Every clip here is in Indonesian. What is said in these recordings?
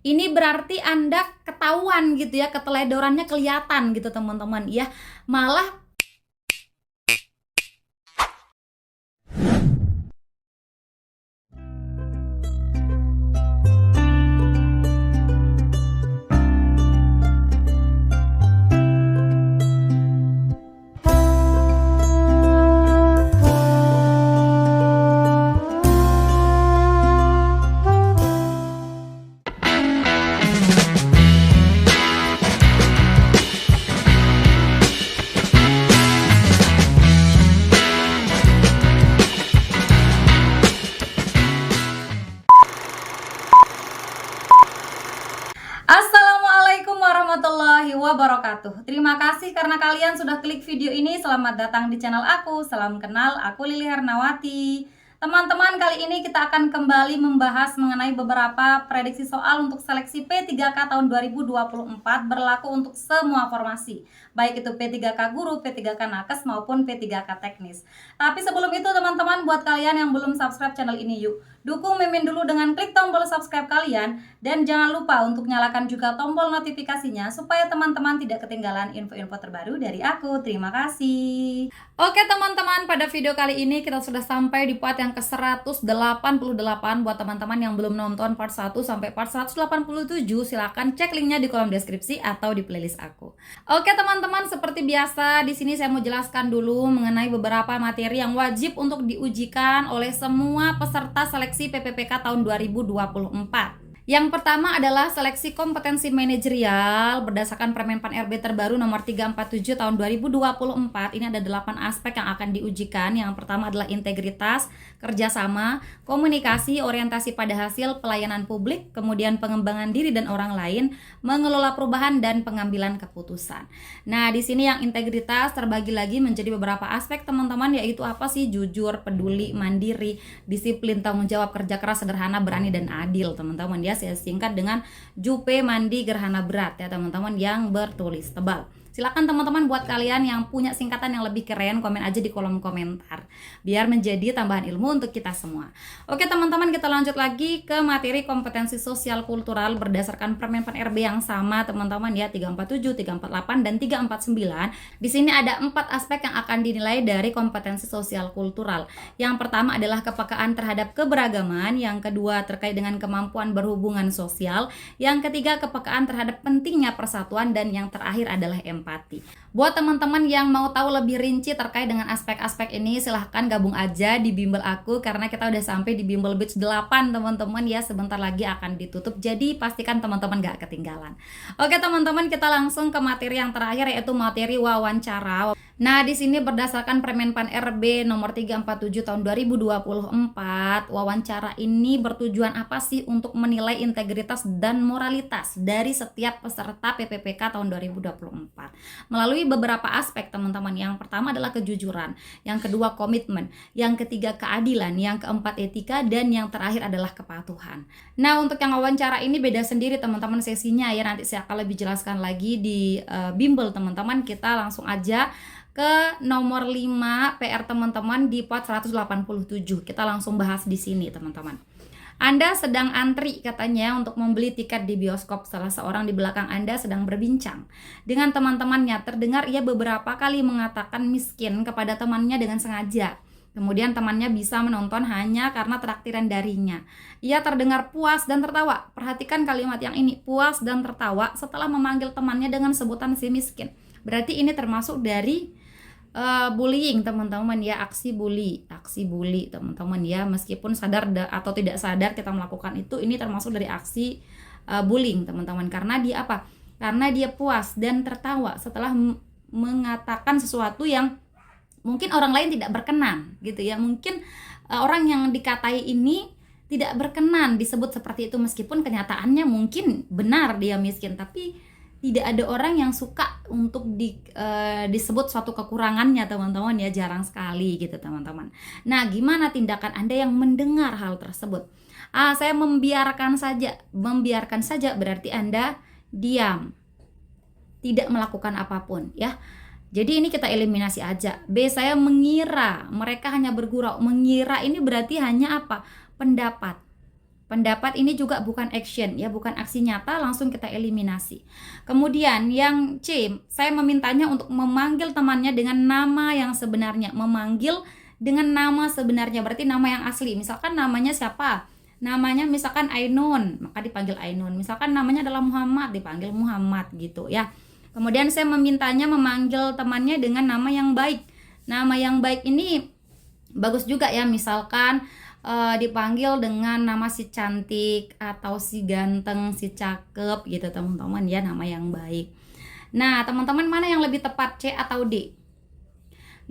Ini berarti Anda ketahuan gitu ya, keteledorannya kelihatan gitu teman-teman ya. Malah Assalamualaikum warahmatullahi wabarakatuh. Terima kasih karena kalian sudah klik video ini. Selamat datang di channel aku. Salam kenal, aku Lili Hernawati. Teman-teman, kali ini kita akan kembali membahas mengenai beberapa prediksi soal untuk seleksi P3K tahun 2024 berlaku untuk semua formasi, baik itu P3K Guru, P3K Nakes maupun P3K Teknis. Tapi sebelum itu teman-teman, buat kalian yang belum subscribe channel ini, yuk dukung Mimin dulu dengan klik tombol subscribe kalian, dan jangan lupa untuk nyalakan juga tombol notifikasinya supaya teman-teman tidak ketinggalan info-info terbaru dari aku. Terima kasih. Oke teman-teman, pada video kali ini kita sudah sampai di part yang ke-188. Buat teman-teman yang belum nonton part 1 sampai part 187, silahkan cek linknya di kolom deskripsi atau di playlist aku. Oke teman-teman, seperti biasa di sini saya mau jelaskan dulu mengenai beberapa materi yang wajib untuk diujikan oleh semua peserta seleksi PPPK tahun 2024. Yang pertama adalah seleksi kompetensi manajerial berdasarkan Permenpan RB terbaru nomor 347 tahun 2024. Ini ada 8 aspek yang akan diujikan. Yang pertama adalah integritas, kerjasama, komunikasi, orientasi pada hasil, pelayanan publik, kemudian pengembangan diri dan orang lain, mengelola perubahan dan pengambilan keputusan. Nah, di sini yang integritas terbagi lagi menjadi beberapa aspek teman-teman, yaitu apa sih? Jujur, peduli, mandiri, disiplin, tanggung jawab, kerja keras, sederhana, berani, dan adil teman-teman ya. Saya singkat dengan Jupe Mandi Gerhana Berat ya teman-teman yang bertulis tebal. Silakan teman-teman buat kalian yang punya singkatan yang lebih keren, komen aja di kolom komentar biar menjadi tambahan ilmu untuk kita semua. Oke teman-teman, kita lanjut lagi ke materi kompetensi sosial kultural berdasarkan Permenpan RB yang sama teman-teman ya, 347, 348 dan 349. Di sini ada 4 aspek yang akan dinilai dari kompetensi sosial kultural. Yang pertama adalah kepekaan terhadap keberagaman, yang kedua terkait dengan kemampuan berhubungan sosial, yang ketiga kepekaan terhadap pentingnya persatuan, dan yang terakhir adalah empati. Buat teman-teman yang mau tahu lebih rinci terkait dengan aspek-aspek ini, silahkan gabung aja di bimbel aku karena kita udah sampai di bimbel batch 8 teman-teman ya, sebentar lagi akan ditutup, jadi pastikan teman-teman gak ketinggalan. Oke teman-teman, kita langsung ke materi yang terakhir, yaitu materi wawancara. Nah, di sini berdasarkan Permenpan RB nomor 347 tahun 2024, wawancara ini bertujuan apa sih? Untuk menilai integritas dan moralitas dari setiap peserta PPPK tahun 2024 melalui beberapa aspek teman-teman. Yang pertama adalah kejujuran, yang kedua komitmen, yang ketiga keadilan, yang keempat etika, dan yang terakhir adalah kepatuhan. Nah, untuk yang wawancara ini beda sendiri teman-teman sesinya ya, nanti saya akan lebih jelaskan lagi di bimbel teman-teman. Kita langsung aja ke nomor 5 PR teman-teman di part 187. Kita langsung bahas di sini teman-teman. Anda sedang antri katanya untuk membeli tiket di bioskop. Salah seorang di belakang Anda sedang berbincang dengan teman-temannya. Terdengar ia beberapa kali mengatakan miskin kepada temannya dengan sengaja. Kemudian temannya bisa menonton hanya karena traktiran darinya. Ia terdengar puas dan tertawa. Perhatikan kalimat yang ini, puas dan tertawa setelah memanggil temannya dengan sebutan si miskin. Berarti ini termasuk dari bullying teman-teman ya, aksi bully teman-teman ya. Meskipun sadar atau tidak sadar kita melakukan itu, ini termasuk dari aksi bullying teman-teman. Karena dia apa? Karena dia puas dan tertawa setelah mengatakan sesuatu yang mungkin orang lain tidak berkenan gitu ya. Mungkin orang yang dikatai ini tidak berkenan disebut seperti itu, meskipun kenyataannya mungkin benar dia miskin, tapi tidak ada orang yang suka untuk disebut suatu kekurangannya teman-teman ya, jarang sekali gitu teman-teman. Nah, gimana tindakan Anda yang mendengar hal tersebut? Saya membiarkan saja berarti Anda diam, tidak melakukan apapun ya. Jadi ini kita eliminasi aja. B, saya mengira mereka hanya bergurau. Mengira ini berarti hanya apa? Pendapat. Pendapat ini juga bukan action ya, bukan aksi nyata, langsung kita eliminasi. Kemudian yang C, saya memintanya untuk memanggil temannya dengan nama yang sebenarnya. Memanggil dengan nama sebenarnya, berarti nama yang asli. Misalkan namanya siapa? Namanya misalkan Ainun, maka dipanggil Ainun. Misalkan namanya adalah Muhammad, dipanggil Muhammad gitu ya. Kemudian saya memintanya memanggil temannya dengan nama yang baik. Nama yang baik ini bagus juga ya, misalkan dipanggil dengan nama si cantik atau si ganteng, si cakep gitu teman-teman ya, nama yang baik. Nah, teman-teman mana yang lebih tepat, C atau D?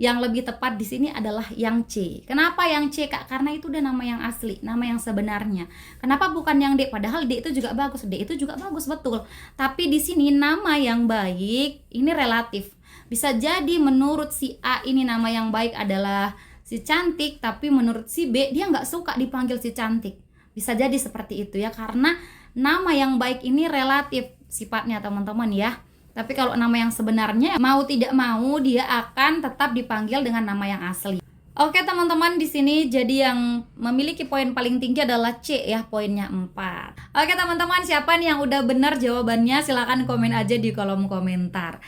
Yang lebih tepat di sini adalah yang C. Kenapa yang C, Kak? Karena itu udah nama yang asli, nama yang sebenarnya. Kenapa bukan yang D? Padahal D itu juga bagus, D itu juga bagus betul. Tapi di sini nama yang baik ini relatif. Bisa jadi menurut si A ini nama yang baik adalah si cantik, tapi menurut si B dia nggak suka dipanggil si cantik. Bisa jadi seperti itu ya, karena nama yang baik ini relatif sifatnya teman-teman ya. Tapi kalau nama yang sebenarnya mau tidak mau dia akan tetap dipanggil dengan nama yang asli. Oke teman-teman, di sini jadi yang memiliki poin paling tinggi adalah C ya, poinnya 4. Oke teman-teman, siapa nih yang udah benar jawabannya? Silahkan komen aja di kolom komentar.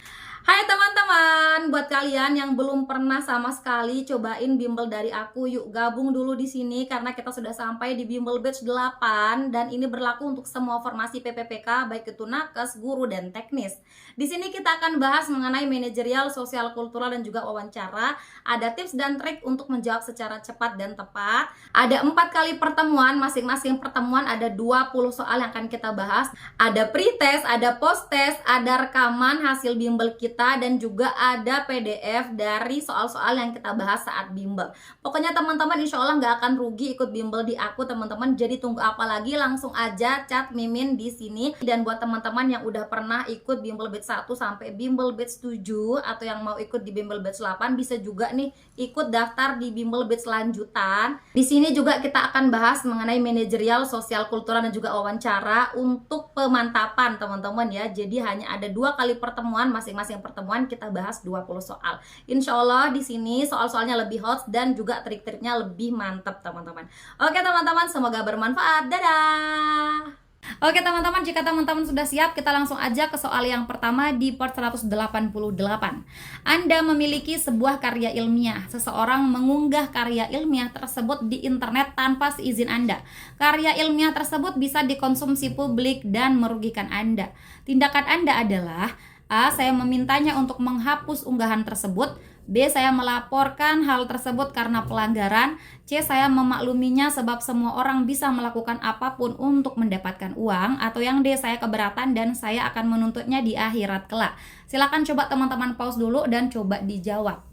Hai teman-teman, buat kalian yang belum pernah sama sekali cobain bimbel dari aku, yuk gabung dulu di sini karena kita sudah sampai di bimbel batch 8 dan ini berlaku untuk semua formasi PPPK baik itu nakes, guru dan teknis. Di sini kita akan bahas mengenai manajerial, sosial, kultural dan juga wawancara. Ada tips dan trik untuk menjawab secara cepat dan tepat. Ada 4 kali pertemuan, masing-masing pertemuan ada 20 soal yang akan kita bahas. Ada pre-test, ada post-test, ada rekaman hasil bimbel kita dan juga ada PDF dari soal-soal yang kita bahas saat bimbel. Pokoknya teman-teman insya Allah nggak akan rugi ikut bimbel di aku teman-teman. Jadi tunggu apa lagi, langsung aja chat Mimin di sini. Dan buat teman-teman yang udah pernah ikut bimbel batch 1 sampai bimbel batch 7 atau yang mau ikut di bimbel batch 8 bisa juga nih ikut daftar di bimbel batch lanjutan. Di sini juga kita akan bahas mengenai manajerial, sosial, kultural dan juga wawancara untuk pemantapan teman-teman ya. Jadi hanya ada 2 kali pertemuan, masing-masing pertemuan kita bahas 20 soal. Insya Allah di sini soal-soalnya lebih hot dan juga trik-triknya lebih mantap teman-teman. Oke teman-teman, semoga bermanfaat. Dadah. Oke teman-teman, jika teman-teman sudah siap, kita langsung aja ke soal yang pertama di part 188. Anda memiliki sebuah karya ilmiah. Seseorang mengunggah karya ilmiah tersebut di internet tanpa seizin Anda. Karya ilmiah tersebut bisa dikonsumsi publik dan merugikan Anda. Tindakan Anda adalah: A. Saya memintanya untuk menghapus unggahan tersebut. B. Saya melaporkan hal tersebut karena pelanggaran. C. Saya memakluminya sebab semua orang bisa melakukan apapun untuk mendapatkan uang. Atau yang D. Saya keberatan dan saya akan menuntutnya di akhirat kelak. Silakan coba teman-teman pause dulu dan coba dijawab.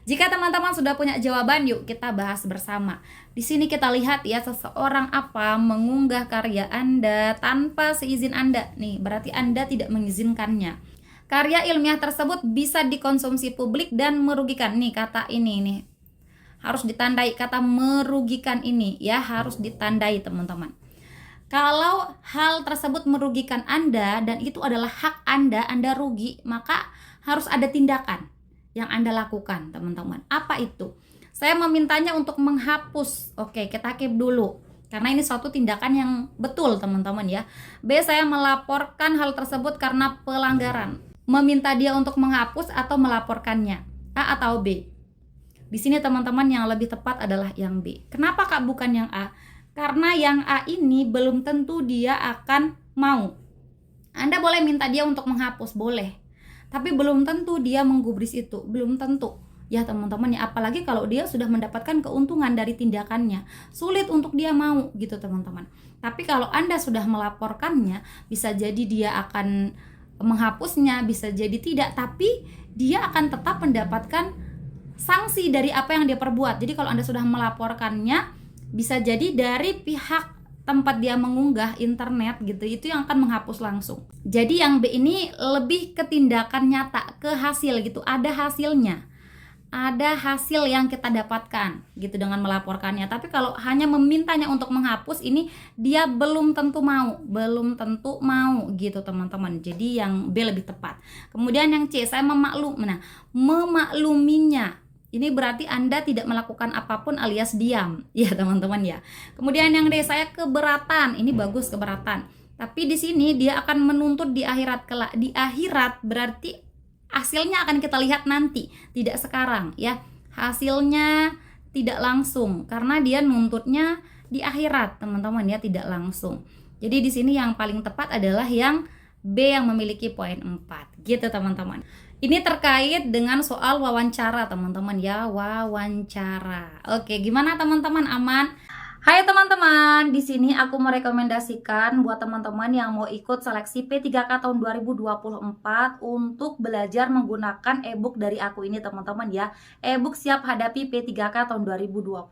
Jika teman-teman sudah punya jawaban, yuk kita bahas bersama. Di sini kita lihat ya, seseorang apa mengunggah karya Anda tanpa seizin Anda. Nih, berarti Anda tidak mengizinkannya. Karya ilmiah tersebut bisa dikonsumsi publik dan merugikan. Nih kata ini nih harus ditandai, kata merugikan ini ya harus ditandai teman-teman. Kalau hal tersebut merugikan Anda dan itu adalah hak Anda rugi, maka harus ada tindakan yang Anda lakukan teman-teman. Apa itu? Saya memintanya untuk menghapus. Oke, kita keep dulu karena ini suatu tindakan yang betul teman-teman ya. B. Saya melaporkan hal tersebut karena pelanggaran. Meminta dia untuk menghapus atau melaporkannya. A atau B? Di sini teman-teman yang lebih tepat adalah yang B. Kenapa Kak bukan yang A? Karena yang A ini belum tentu dia akan mau. Anda boleh minta dia untuk menghapus, boleh. Tapi belum tentu dia menggubris itu, belum tentu. Ya teman-teman ya, apalagi kalau dia sudah mendapatkan keuntungan dari tindakannya, sulit untuk dia mau gitu teman-teman. Tapi kalau Anda sudah melaporkannya, bisa jadi dia akan menghapusnya, bisa jadi tidak, tapi dia akan tetap mendapatkan sanksi dari apa yang dia perbuat. Jadi kalau Anda sudah melaporkannya, bisa jadi dari pihak tempat dia mengunggah internet gitu, itu yang akan menghapus langsung. Jadi yang B ini lebih ke tindakan nyata, ke hasil gitu, ada hasilnya. Ada hasil yang kita dapatkan gitu dengan melaporkannya. Tapi kalau hanya memintanya untuk menghapus, ini dia belum tentu mau gitu teman-teman. Jadi yang B lebih tepat. Kemudian yang C, saya memakluminya Ini berarti Anda tidak melakukan apapun alias diam. Ya teman-teman ya. Kemudian yang D, saya keberatan. Ini bagus, keberatan. Tapi di sini dia akan menuntut di akhirat kelak. Di akhirat berarti hasilnya akan kita lihat nanti, tidak sekarang ya. Hasilnya tidak langsung karena dia nuntutnya di akhirat, teman-teman ya, tidak langsung. Jadi di sini yang paling tepat adalah yang B yang memiliki poin 4. Gitu teman-teman. Ini terkait dengan soal wawancara teman-teman ya, wawancara. Oke, gimana teman-teman, aman? Hai teman-teman, di sini aku merekomendasikan buat teman-teman yang mau ikut seleksi P3K tahun 2024 untuk belajar menggunakan ebook dari aku ini teman-teman ya. Ebook Siap Hadapi P3K tahun 2024.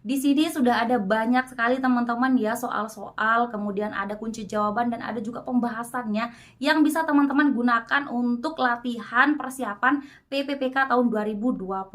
Di sini sudah ada banyak sekali teman-teman ya soal-soal, kemudian ada kunci jawaban dan ada juga pembahasannya yang bisa teman-teman gunakan untuk latihan persiapan PPPK tahun 2024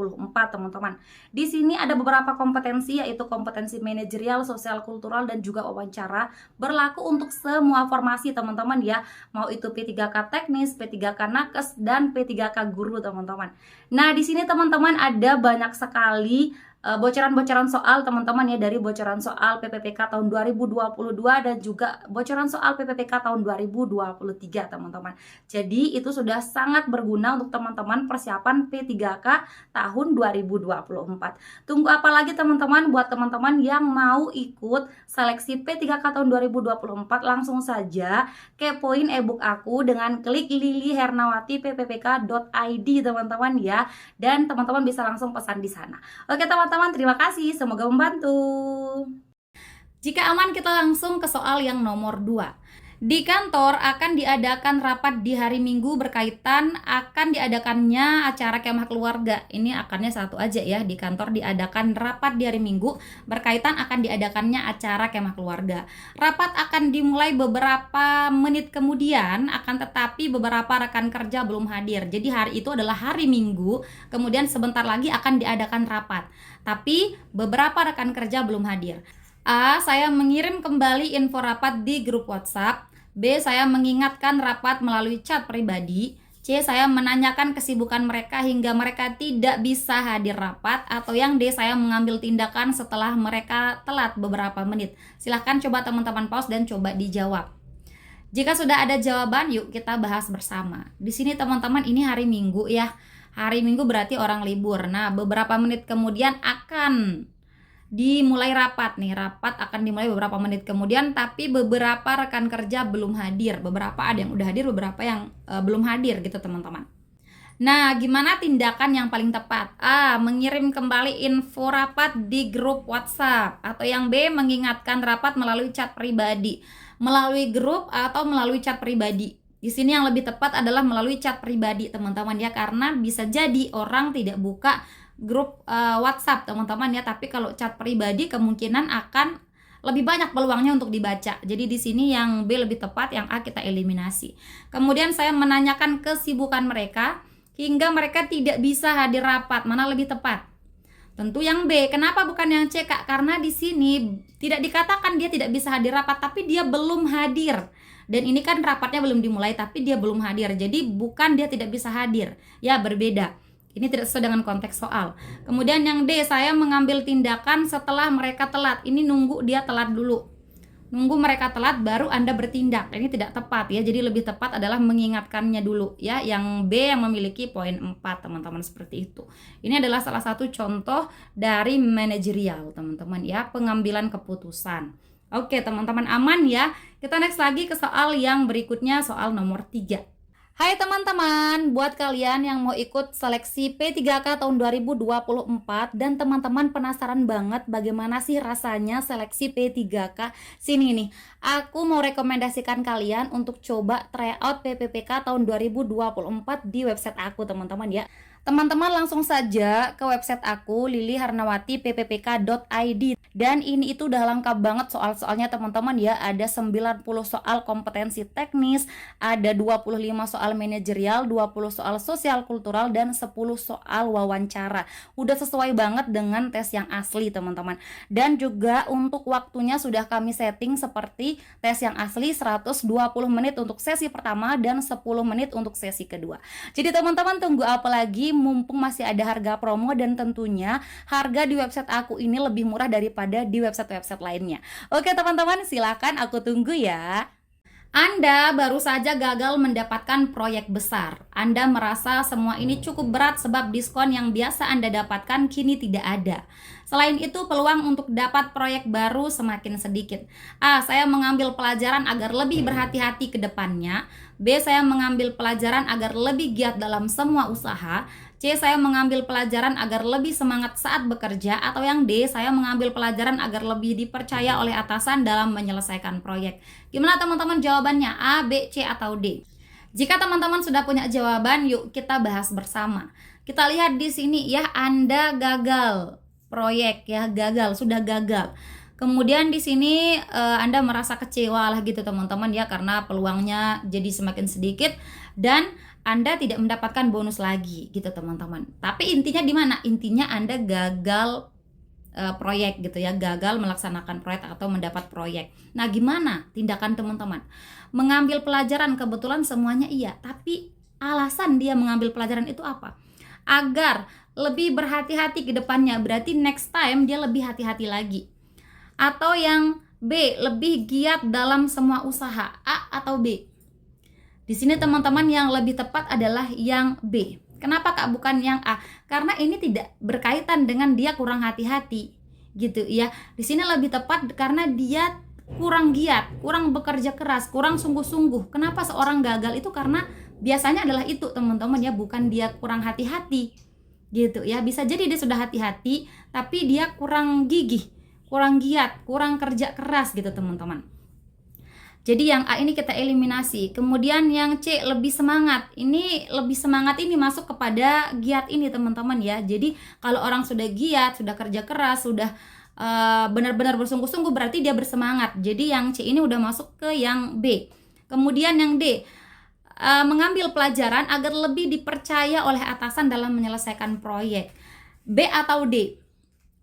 teman-teman. Di sini ada beberapa kompetensi, yaitu kompetensi manajerial, sosial kultural, dan juga wawancara, berlaku untuk semua formasi teman-teman ya, mau itu P3K teknis, P3K nakes, dan P3K guru teman-teman. Nah di sini teman-teman ada banyak sekali bocoran-bocoran soal teman-teman ya, dari bocoran soal PPPK tahun 2022 dan juga bocoran soal PPPK tahun 2023 teman-teman. Jadi itu sudah sangat berguna untuk teman-teman persiapan P3K tahun 2024. Tunggu apa lagi teman-teman? Buat teman-teman yang mau ikut seleksi P3K tahun 2024, langsung saja kepoin ebook aku dengan klik lilihernawati.ppk.id teman-teman ya, dan teman-teman bisa langsung pesan di sana. Oke teman-teman, terima kasih, semoga membantu. Jika aman, kita langsung ke soal yang nomor 2. Di kantor akan diadakan rapat di hari Minggu berkaitan akan diadakannya acara kemah keluarga. Ini akannya satu aja ya, di kantor diadakan rapat di hari Minggu berkaitan akan diadakannya acara kemah keluarga. Rapat akan dimulai beberapa menit kemudian, akan tetapi beberapa rekan kerja belum hadir. Jadi hari itu adalah hari Minggu, kemudian sebentar lagi akan diadakan rapat. Tapi beberapa rekan kerja belum hadir. A. Saya mengirim kembali info rapat di grup WhatsApp. B. Saya mengingatkan rapat melalui chat pribadi. C. Saya menanyakan kesibukan mereka hingga mereka tidak bisa hadir rapat. Atau yang D. Saya mengambil tindakan setelah mereka telat beberapa menit. Silahkan coba teman-teman pause dan coba dijawab. Jika sudah ada jawaban, yuk kita bahas bersama. Di sini teman-teman, ini hari Minggu ya. Hari Minggu berarti orang libur. Nah, beberapa menit kemudian akan dimulai rapat nih. Rapat akan dimulai beberapa menit kemudian, tapi beberapa rekan kerja belum hadir. Beberapa ada yang udah hadir, beberapa yang belum hadir gitu teman-teman. Nah, gimana tindakan yang paling tepat? A. Mengirim kembali info rapat di grup WhatsApp. Atau yang B. Mengingatkan rapat melalui chat pribadi. Melalui grup atau melalui chat pribadi. Di sini yang lebih tepat adalah melalui chat pribadi teman-teman ya, karena bisa jadi orang tidak buka grup WhatsApp teman-teman ya, tapi kalau chat pribadi kemungkinan akan lebih banyak peluangnya untuk dibaca. Jadi di sini yang B lebih tepat, yang A kita eliminasi. Kemudian saya menanyakan kesibukan mereka hingga mereka tidak bisa hadir rapat. Mana lebih tepat? Tentu yang B. Kenapa bukan yang C, Kak? Karena di sini tidak dikatakan dia tidak bisa hadir rapat, tapi dia belum hadir. Dan ini kan rapatnya belum dimulai, tapi dia belum hadir. Jadi bukan dia tidak bisa hadir. Ya, berbeda. Ini tidak sesuai dengan konteks soal. Kemudian yang D, saya mengambil tindakan setelah mereka telat. Ini nunggu dia telat dulu. Nunggu mereka telat baru Anda bertindak. Ini tidak tepat ya. Jadi lebih tepat adalah mengingatkannya dulu ya. Yang B yang memiliki poin 4 teman-teman, seperti itu. Ini adalah salah satu contoh dari manajerial teman-teman ya, pengambilan keputusan. Oke teman-teman, aman ya. Kita next lagi ke soal yang berikutnya, soal nomor 3. Hai teman-teman, buat kalian yang mau ikut seleksi P3K tahun 2024 dan teman-teman penasaran banget bagaimana sih rasanya seleksi P3K, sini nih, aku mau rekomendasikan kalian untuk coba tryout PPPK tahun 2024 di website aku teman-teman ya. Teman-teman langsung saja ke website aku lilihernawati.ppk.id, dan ini itu udah lengkap banget soal-soalnya teman-teman ya. Ada 90 soal kompetensi teknis, ada 25 soal manajerial, 20 soal sosial kultural, dan 10 soal wawancara. Udah sesuai banget dengan tes yang asli teman-teman. Dan juga untuk waktunya sudah kami setting seperti tes yang asli, 120 menit untuk sesi pertama dan 10 menit untuk sesi kedua. Jadi teman-teman tunggu apa lagi? lagi mumpung masih ada harga promo, dan tentunya harga di website aku ini lebih murah daripada di website-website lainnya. Oke teman-teman, silakan aku tunggu ya. Anda baru saja gagal mendapatkan proyek besar. Anda merasa semua ini cukup berat sebab diskon yang biasa Anda dapatkan kini tidak ada. Selain itu, peluang untuk dapat proyek baru semakin sedikit. A. Saya mengambil pelajaran agar lebih berhati-hati ke depannya. B. Saya mengambil pelajaran agar lebih giat dalam semua usaha. C. Saya mengambil pelajaran agar lebih semangat saat bekerja. Atau yang D. Saya mengambil pelajaran agar lebih dipercaya oleh atasan dalam menyelesaikan proyek. Gimana teman-teman jawabannya? A, B, C, atau D? Jika teman-teman sudah punya jawaban, yuk kita bahas bersama. Kita lihat di sini ya, Anda gagal proyek ya, sudah gagal. Kemudian di sini Anda merasa kecewa lah gitu teman-teman ya, karena peluangnya jadi semakin sedikit dan Anda tidak mendapatkan bonus lagi gitu teman-teman. Tapi intinya di mana? Intinya Anda gagal proyek gitu ya, gagal melaksanakan proyek atau mendapat proyek. Nah, gimana tindakan teman-teman? Mengambil pelajaran, kebetulan semuanya iya, tapi alasan dia mengambil pelajaran itu apa? Agar lebih berhati-hati ke depannya, berarti next time dia lebih hati-hati lagi. Atau yang B, lebih giat dalam semua usaha. A atau B? Di sini teman-teman yang lebih tepat adalah yang B. Kenapa Kak bukan yang A? Karena ini tidak berkaitan dengan dia kurang hati-hati gitu ya. Di sini lebih tepat karena dia kurang giat, kurang bekerja keras, kurang sungguh-sungguh. Kenapa seorang gagal itu? Karena biasanya adalah itu teman-teman ya, bukan dia kurang hati-hati gitu ya. Bisa jadi dia sudah hati-hati tapi dia kurang gigih, kurang giat, kurang kerja keras gitu teman-teman. Jadi yang A ini kita eliminasi. Kemudian yang C, lebih semangat. Ini lebih semangat ini masuk kepada giat ini teman-teman ya. Jadi kalau orang sudah giat, sudah kerja keras, sudah benar-benar bersungguh-sungguh, berarti dia bersemangat. Jadi yang C ini udah masuk ke yang B. Kemudian yang D, mengambil pelajaran agar lebih dipercaya oleh atasan dalam menyelesaikan proyek. B atau D?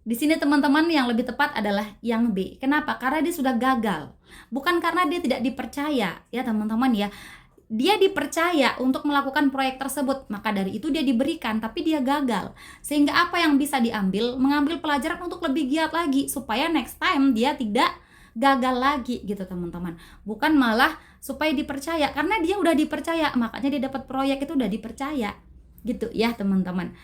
Di sini teman-teman yang lebih tepat adalah yang B. Kenapa? Karena dia sudah gagal. Bukan karena dia tidak dipercaya ya teman-teman ya. Dia dipercaya untuk melakukan proyek tersebut, maka dari itu dia diberikan, tapi dia gagal. Sehingga apa yang bisa diambil? Mengambil pelajaran untuk lebih giat lagi supaya next time dia tidak gagal lagi gitu teman-teman. Bukan malah supaya dipercaya, karena dia udah dipercaya, makanya dia dapat proyek itu udah dipercaya gitu ya teman-teman.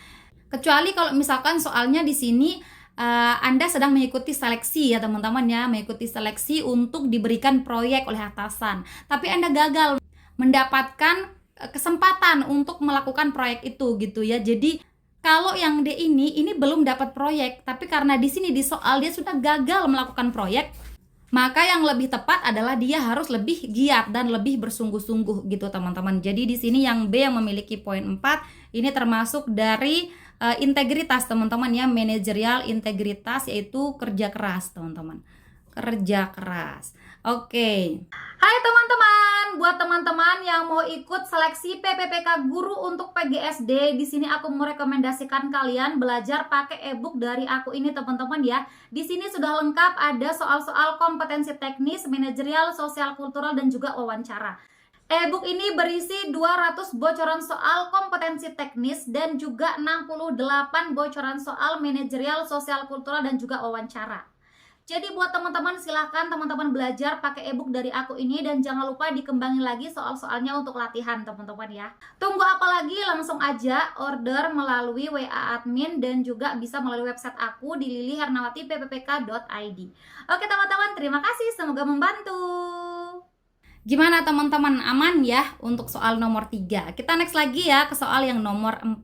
Kecuali kalau misalkan soalnya di sini Anda sedang mengikuti seleksi ya teman-teman ya, mengikuti seleksi untuk diberikan proyek oleh atasan, tapi Anda gagal mendapatkan kesempatan untuk melakukan proyek itu gitu ya. Jadi kalau yang D ini belum dapat proyek, tapi karena di sini di soal dia sudah gagal melakukan proyek, maka yang lebih tepat adalah dia harus lebih giat dan lebih bersungguh-sungguh gitu teman-teman. Jadi di sini yang B yang memiliki poin 4 ini termasuk dari integritas teman-teman ya, manajerial integritas, yaitu kerja keras teman-teman, kerja keras. Oke. Hai teman-teman, buat teman-teman yang mau ikut seleksi PPPK guru untuk PGSD, di sini aku merekomendasikan kalian belajar pakai ebook dari aku ini teman-teman ya. Di sini sudah lengkap, ada soal-soal kompetensi teknis, manajerial, sosial kultural, dan juga wawancara. E-book ini berisi 200 bocoran soal kompetensi teknis dan juga 68 bocoran soal manajerial, sosial kultural, dan juga wawancara. Jadi buat teman-teman silahkan teman-teman belajar pakai e-book dari aku ini, dan jangan lupa dikembangin lagi soal-soalnya untuk latihan teman-teman ya. Tunggu apa lagi? Langsung aja order melalui WA admin dan juga bisa melalui website aku di lilihernawatippppk.id. Oke teman-teman, terima kasih, semoga membantu. Gimana teman-teman, aman ya untuk soal nomor 3? Kita next lagi ya ke soal yang nomor 4.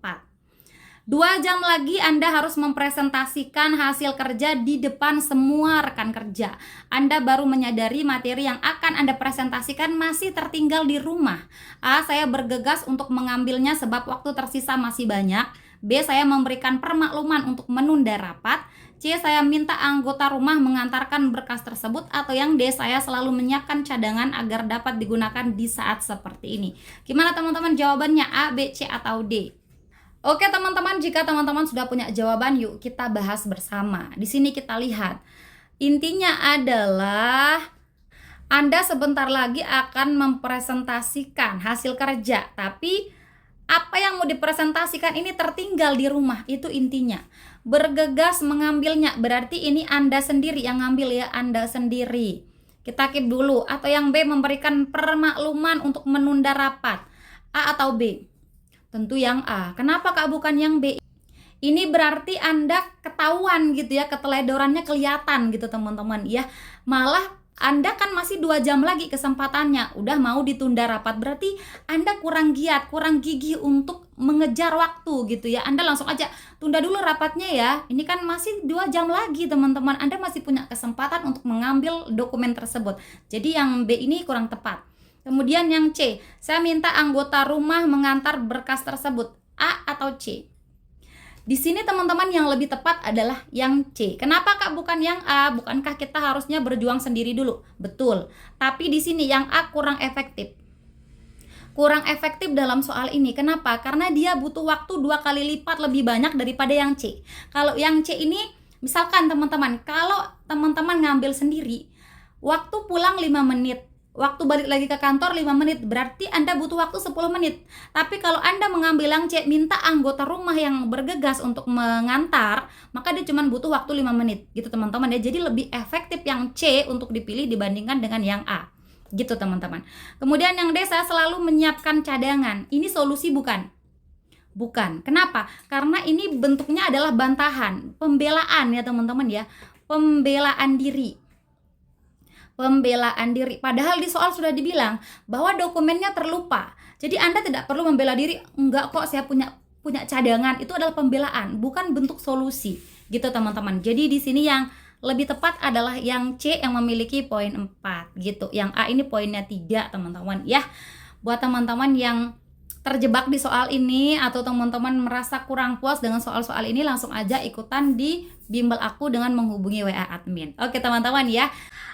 2 jam lagi Anda harus mempresentasikan hasil kerja di depan semua rekan kerja. Anda baru menyadari materi yang akan Anda presentasikan masih tertinggal di rumah. A. Saya bergegas untuk mengambilnya sebab waktu tersisa masih banyak. B. Saya memberikan permakluman untuk menunda rapat. C. Saya minta anggota rumah mengantarkan berkas tersebut. Atau yang D. Saya selalu menyiapkan cadangan agar dapat digunakan di saat seperti ini. Gimana teman-teman jawabannya? A, B, C, atau D? Oke teman-teman, jika teman-teman sudah punya jawaban, yuk kita bahas bersama. Di sini kita lihat, intinya adalah Anda sebentar lagi akan mempresentasikan hasil kerja, tapi Apa yang mau dipresentasikan ini tertinggal di rumah, itu intinya. Bergegas mengambilnya, berarti ini Anda sendiri yang ngambil ya, Anda sendiri. Kita keep dulu. Atau yang B, memberikan permakluman untuk menunda rapat. A atau B? Tentu yang A. Kenapa Kak bukan yang B? Ini berarti Anda ketahuan gitu ya, keteledorannya kelihatan gitu teman-teman ya. Malah Anda kan masih 2 jam lagi kesempatannya, udah mau ditunda rapat, berarti Anda kurang giat, kurang gigih untuk mengejar waktu gitu ya. Anda langsung aja tunda dulu rapatnya ya, ini kan masih 2 jam lagi teman-teman, Anda masih punya kesempatan untuk mengambil dokumen tersebut. Jadi yang B ini kurang tepat. Kemudian yang C, saya minta anggota rumah mengantar berkas tersebut. A atau C? Di sini teman-teman yang lebih tepat adalah yang C. Kenapa Kak bukan yang A? Bukankah kita harusnya berjuang sendiri dulu? Betul. Tapi di sini yang A kurang efektif. Kurang efektif dalam soal ini. Kenapa? Karena dia butuh waktu 2 kali lipat lebih banyak daripada yang C. Kalau yang C ini, misalkan teman-teman, kalau teman-teman ngambil sendiri, waktu pulang 5 menit. Waktu balik lagi ke kantor 5 menit, berarti Anda butuh waktu 10 menit. Tapi kalau Anda mengambil yang C, minta anggota rumah yang bergegas untuk mengantar, maka dia cuma butuh waktu 5 menit. Gitu teman-teman ya. Jadi lebih efektif yang C untuk dipilih dibandingkan dengan yang A. Gitu teman-teman. Kemudian yang D, saya selalu menyiapkan cadangan. Ini solusi bukan? Bukan. Kenapa? Karena ini bentuknya adalah bantahan, pembelaan ya teman-teman ya. Pembelaan diri. Pembelaan diri. Padahal di soal sudah dibilang bahwa dokumennya terlupa. Jadi Anda tidak perlu membela diri. Enggak kok, saya punya cadangan. Itu adalah pembelaan, bukan bentuk solusi. Gitu teman-teman. Jadi di sini yang lebih tepat adalah yang C yang memiliki poin 4 gitu. Yang A ini poinnya 3 teman-teman ya. Buat teman-teman yang terjebak di soal ini atau teman-teman merasa kurang puas dengan soal-soal ini, langsung aja ikutan di bimbel aku dengan menghubungi WA admin. Oke teman-teman ya.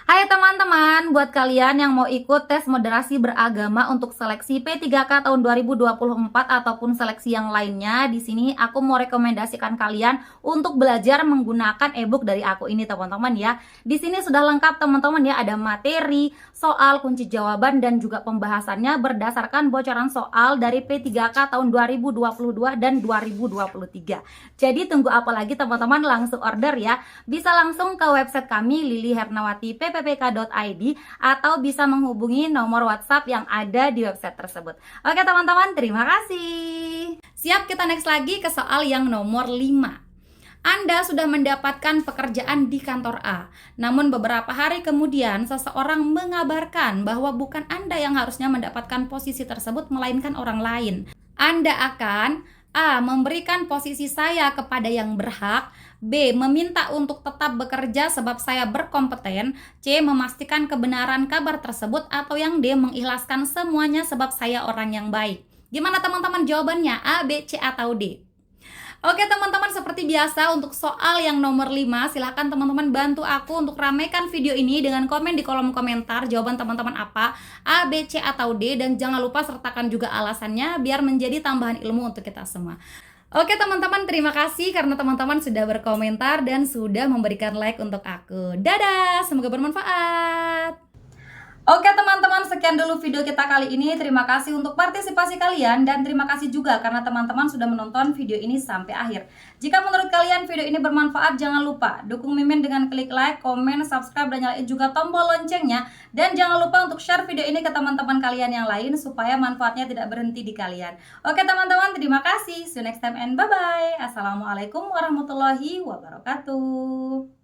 Hai teman-teman, buat kalian yang mau ikut tes moderasi beragama untuk seleksi P3K tahun 2024 ataupun seleksi yang lainnya, di sini aku mau rekomendasikan kalian untuk belajar menggunakan ebook dari aku ini teman-teman ya. Di sini sudah lengkap teman-teman ya, ada materi, soal, kunci jawaban dan juga pembahasannya berdasarkan bocoran soal dari P3K tahun 2022 dan 2023. Jadi tunggu apa lagi teman-teman, langsung order ya. Bisa langsung ke website kami lilihernawati.ppk.id atau bisa menghubungi nomor WhatsApp yang ada di website tersebut. Oke teman-teman, terima kasih. Siap, kita next lagi ke soal yang nomor 5. Anda sudah mendapatkan pekerjaan di kantor A. Namun beberapa hari kemudian seseorang mengabarkan bahwa bukan Anda yang harusnya mendapatkan posisi tersebut melainkan orang lain. Anda akan A. Memberikan posisi saya kepada yang berhak. B. Meminta untuk tetap bekerja sebab saya berkompeten. C. Memastikan kebenaran kabar tersebut. Atau yang D. Mengikhlaskan semuanya sebab saya orang yang baik. Gimana teman-teman jawabannya? A, B, C, atau D? Oke teman-teman, seperti biasa untuk soal yang nomor 5, silahkan teman-teman bantu aku untuk ramaikan video ini dengan komen di kolom komentar jawaban teman-teman apa, A, B, C, atau D, dan jangan lupa sertakan juga alasannya biar menjadi tambahan ilmu untuk kita semua. Oke teman-teman, terima kasih karena teman-teman sudah berkomentar dan sudah memberikan like untuk aku. Dadah, semoga bermanfaat. Oke teman-teman, sekian dulu video kita kali ini. Terima kasih untuk partisipasi kalian dan terima kasih juga karena teman-teman sudah menonton video ini sampai akhir. Jika menurut kalian video ini bermanfaat, jangan lupa dukung Mimin dengan klik like, komen, subscribe, dan nyalain juga tombol loncengnya. Dan jangan lupa untuk share video ini ke teman-teman kalian yang lain supaya manfaatnya tidak berhenti di kalian. Oke teman-teman, terima kasih. See you next time and bye-bye. Assalamualaikum warahmatullahi wabarakatuh.